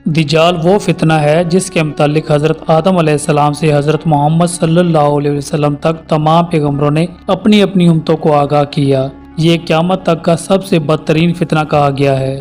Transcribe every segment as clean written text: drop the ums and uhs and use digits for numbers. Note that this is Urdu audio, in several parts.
دجال وہ فتنہ ہے جس کے متعلق حضرت آدم علیہ السلام سے حضرت محمد صلی اللہ علیہ وسلم تک تمام پیغمبروں نے اپنی اپنی امتوں کو آگاہ کیا۔ یہ قیامت تک کا سب سے بدترین فتنہ کہا گیا ہے۔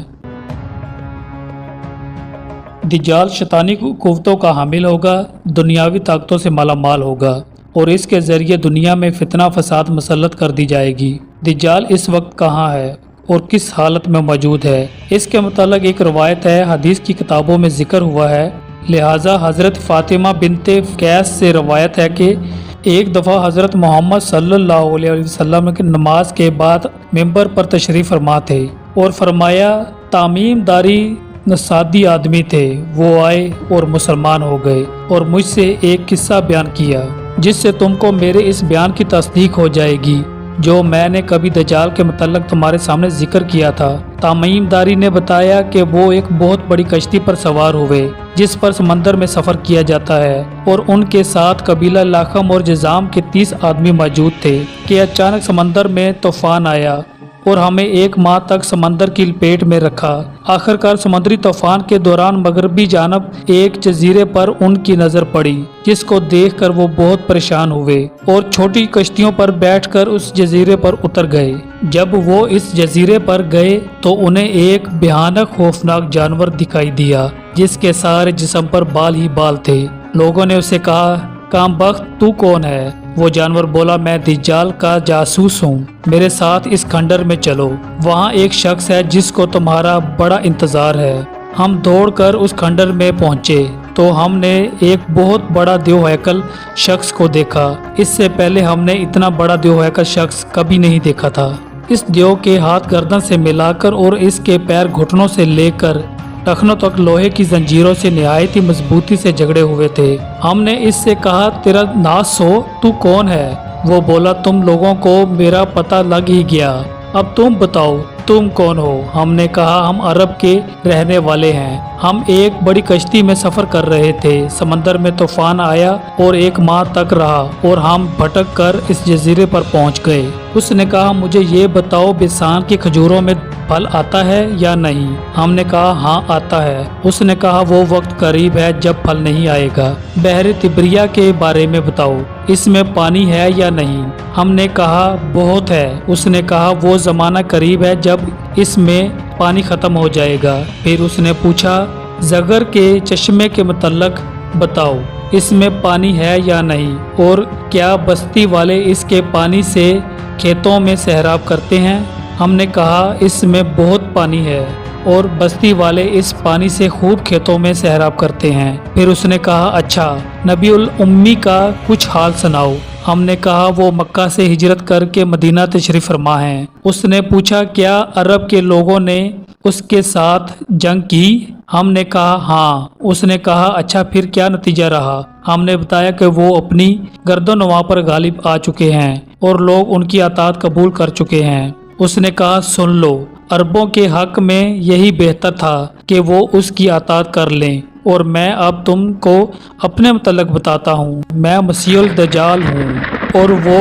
دجال شیطانی قوتوں کا حامل ہوگا، دنیاوی طاقتوں سے مالا مال ہوگا اور اس کے ذریعے دنیا میں فتنہ فساد مسلط کر دی جائے گی۔ دجال اس وقت کہاں ہے اور کس حالت میں موجود ہے، اس کے متعلق ایک روایت ہے، حدیث کی کتابوں میں ذکر ہوا ہے۔ لہٰذا حضرت فاطمہ بنت قیس سے روایت ہے کہ ایک دفعہ حضرت محمد صلی اللہ علیہ وسلم کی نماز کے بعد ممبر پر تشریف فرما تھے اور فرمایا، تامیم داری نصادی آدمی تھے، وہ آئے اور مسلمان ہو گئے اور مجھ سے ایک قصہ بیان کیا جس سے تم کو میرے اس بیان کی تصدیق ہو جائے گی جو میں نے کبھی دجال کے متعلق تمہارے سامنے ذکر کیا تھا۔ تامیم داری نے بتایا کہ وہ ایک بہت بڑی کشتی پر سوار ہوئے جس پر سمندر میں سفر کیا جاتا ہے اور ان کے ساتھ قبیلہ لاخم اور جزام کے 30 آدمی موجود تھے کہ اچانک سمندر میں طوفان آیا اور ہمیں ایک ماہ تک سمندر کی لپیٹ میں رکھا۔ آخرکار سمندری طوفان کے دوران مغربی جانب ایک جزیرے پر ان کی نظر پڑی جس کو دیکھ کر وہ بہت پریشان ہوئے اور چھوٹی کشتیوں پر بیٹھ کر اس جزیرے پر اتر گئے۔ جب وہ اس جزیرے پر گئے تو انہیں ایک بھیانک خوفناک جانور دکھائی دیا جس کے سارے جسم پر بال ہی بال تھے۔ لوگوں نے اسے کہا، کام بخت تو کون ہے؟ وہ جانور بولا، میں دجال کا جاسوس ہوں، میرے ساتھ اس کھنڈر میں چلو، وہاں ایک شخص ہے جس کو تمہارا بڑا انتظار ہے۔ ہم دوڑ کر اس کھنڈر میں پہنچے تو ہم نے ایک بہت بڑا دیو ہیکل شخص کو دیکھا۔ اس سے پہلے ہم نے اتنا بڑا دیو ہیکل شخص کبھی نہیں دیکھا تھا۔ اس دیو کے ہاتھ گردن سے ملا کر اور اس کے پیر گھٹنوں سے لے کر ٹخنوں تک لوہے کی زنجیروں سے نہایت ہی مضبوطی سے جگڑے ہوئے تھے۔ ہم نے اس سے کہا، تیرا ناس ہو، تو کون ہے؟ وہ بولا، تم لوگوں کو میرا پتہ لگ ہی گیا، اب تم بتاؤ تم کون ہو؟ ہم نے کہا، ہم عرب کے رہنے والے ہیں، ہم ایک بڑی کشتی میں سفر کر رہے تھے، سمندر میں طوفان آیا اور ایک ماہ تک رہا اور ہم بھٹک کر اس جزیرے پر پہنچ گئے۔ اس نے کہا، مجھے یہ بتاؤ، بسان کی کھجوروں میں پھل آتا ہے یا نہیں؟ ہم نے کہا، ہاں آتا ہے۔ اس نے کہا، وہ وقت قریب ہے جب پھل نہیں آئے گا۔ بحر تبریہ کے بارے میں بتاؤ، اس میں پانی ہے یا نہیں؟ ہم نے کہا، بہت ہے۔ اس نے کہا، وہ زمانہ قریب ہے جب اس میں پانی ختم ہو جائے گا۔ پھر اس نے پوچھا، زغر کے چشمے کے متعلق بتاؤ، اس میں پانی ہے یا نہیں؟ اور کیا بستی والے اس کے پانی سے کھیتوں میں سیراب کرتے ہیں؟ ہم نے کہا، اس میں بہت پانی ہے اور بستی والے اس پانی سے خوب کھیتوں میں سیراب کرتے ہیں۔ پھر اس نے کہا، اچھا، نبی الامی کا کچھ حال سناؤ۔ ہم نے کہا، وہ مکہ سے ہجرت کر کے مدینہ تشریف فرما ہیں۔ اس نے پوچھا، کیا عرب کے لوگوں نے اس کے ساتھ جنگ کی؟ ہم نے کہا، ہاں۔ اس نے کہا، اچھا، پھر کیا نتیجہ رہا؟ ہم نے بتایا کہ وہ اپنی گرد و نواح پر غالب آ چکے ہیں اور لوگ ان کی اطاعت قبول کر چکے ہیں۔ اس نے کہا، سن لو، عربوں کے حق میں یہی بہتر تھا کہ وہ اس کی اطاعت کر لیں، اور میں اب تم کو اپنے متعلق بتاتا ہوں، میں مسیح الدجال ہوں اور وہ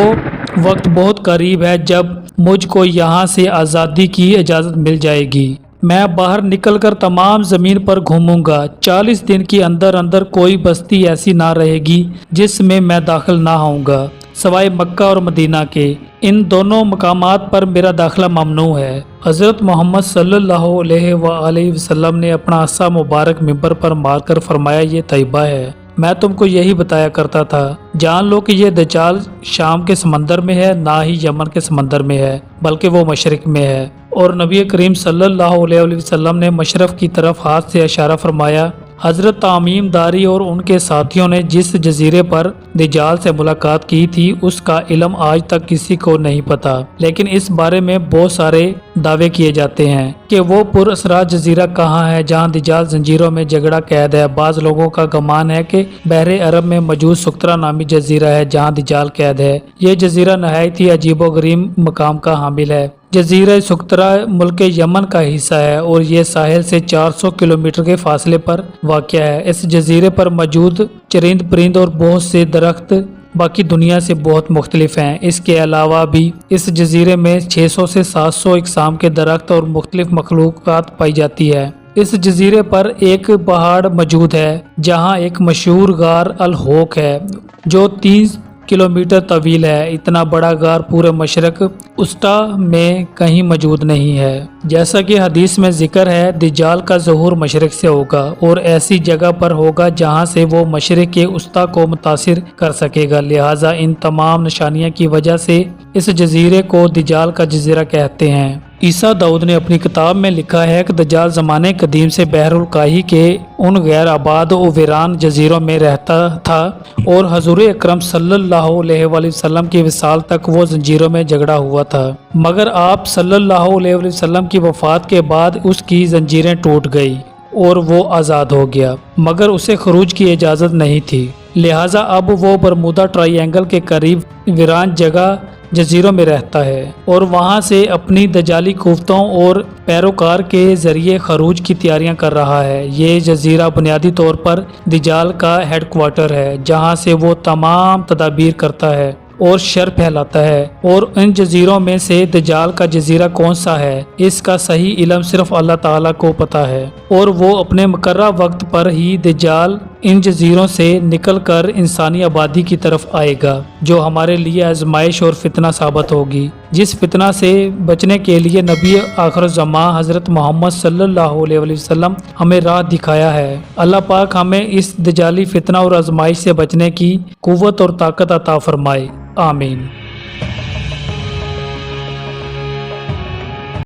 وقت بہت قریب ہے جب مجھ کو یہاں سے آزادی کی اجازت مل جائے گی۔ میں باہر نکل کر تمام زمین پر گھوموں گا، 40 دن کے اندر اندر کوئی بستی ایسی نہ رہے گی جس میں میں داخل نہ ہوں گا، سوائے مکہ اور مدینہ کے۔ ان دونوں مقامات پر میرا داخلہ ممنوع ہے۔ حضرت محمد صلی اللہ علیہ وآلہ وسلم نے اپنا عصا مبارک ممبر پر مار کر فرمایا، یہ طیبہ ہے، میں تم کو یہی بتایا کرتا تھا، جان لو کہ یہ دجال شام کے سمندر میں ہے، نہ ہی یمن کے سمندر میں ہے، بلکہ وہ مشرق میں ہے۔ اور نبی کریم صلی اللہ علیہ وسلم نے مشرق کی طرف ہاتھ سے اشارہ فرمایا۔ حضرت تامیم داری اور ان کے ساتھیوں نے جس جزیرے پر دجال سے ملاقات کی تھی اس کا علم آج تک کسی کو نہیں پتا، لیکن اس بارے میں بہت سارے دعوے کیے جاتے ہیں کہ وہ پر اسرار جزیرہ کہاں ہے جہاں دجال زنجیروں میں جگڑا قید ہے۔ بعض لوگوں کا گمان ہے کہ بحر عرب میں موجود سقطرہ نامی جزیرہ ہے جہاں دجال قید ہے۔ یہ جزیرہ نہایت ہی عجیب و غریب مقام کا حامل ہے۔ جزیرہ سقطرہ ملک یمن کا حصہ ہے اور یہ ساحل سے 400 کلومیٹر کے فاصلے پر واقع ہے۔ اس جزیرے پر موجود چرند پرند اور بہت سے درخت باقی دنیا سے بہت مختلف ہیں۔ اس کے علاوہ بھی اس جزیرے میں 600 سے 700 اقسام کے درخت اور مختلف مخلوقات پائی جاتی ہے۔ اس جزیرے پر ایک پہاڑ موجود ہے جہاں ایک مشہور غار الہوک ہے جو 30 کلومیٹر طویل ہے۔ اتنا بڑا غار پورے مشرق وسطیٰ میں کہیں موجود نہیں ہے۔ جیسا کہ حدیث میں ذکر ہے، دجال کا ظہور مشرق سے ہوگا اور ایسی جگہ پر ہوگا جہاں سے وہ مشرق کے وسطیٰ کو متاثر کر سکے گا، لہٰذا ان تمام نشانیاں کی وجہ سے اس جزیرے کو دجال کا جزیرہ کہتے ہیں۔ عیسیٰ داؤد نے اپنی کتاب میں لکھا ہے کہ دجال زمانے قدیم سے بحر الکاہی کے ان غیر آباد و ویران جزیروں میں رہتا تھا اور حضور اکرم صلی اللہ علیہ وآلہ وسلم کی وصال تک وہ زنجیروں میں جگڑا ہوا تھا، مگر آپ صلی اللہ علیہ وآلہ وسلم کی وفات کے بعد اس کی زنجیریں ٹوٹ گئی اور وہ آزاد ہو گیا، مگر اسے خروج کی اجازت نہیں تھی، لہٰذا اب وہ برمودا ٹرائی اینگل کے قریب ویران جگہ جزیروں میں رہتا ہے اور وہاں سے اپنی دجالی کوفتوں اور پیروکار کے ذریعے خروج کی تیاریاں کر رہا ہے۔ یہ جزیرہ بنیادی طور پر دجال کا ہیڈ کوارٹر ہے جہاں سے وہ تمام تدابیر کرتا ہے اور شر پھیلاتا ہے، اور ان جزیروں میں سے دجال کا جزیرہ کون سا ہے اس کا صحیح علم صرف اللہ تعالیٰ کو پتہ ہے، اور وہ اپنے مقررہ وقت پر ہی دجال ان جزیروں سے نکل کر انسانی آبادی کی طرف آئے گا جو ہمارے لیے آزمائش اور فتنہ ثابت ہوگی، جس فتنہ سے بچنے کے لیے نبی آخر الزماں حضرت محمد صلی اللہ علیہ وسلم ہمیں راہ دکھایا ہے۔ اللہ پاک ہمیں اس دجالی فتنہ اور آزمائش سے بچنے کی قوت اور طاقت عطا فرمائے، آمین۔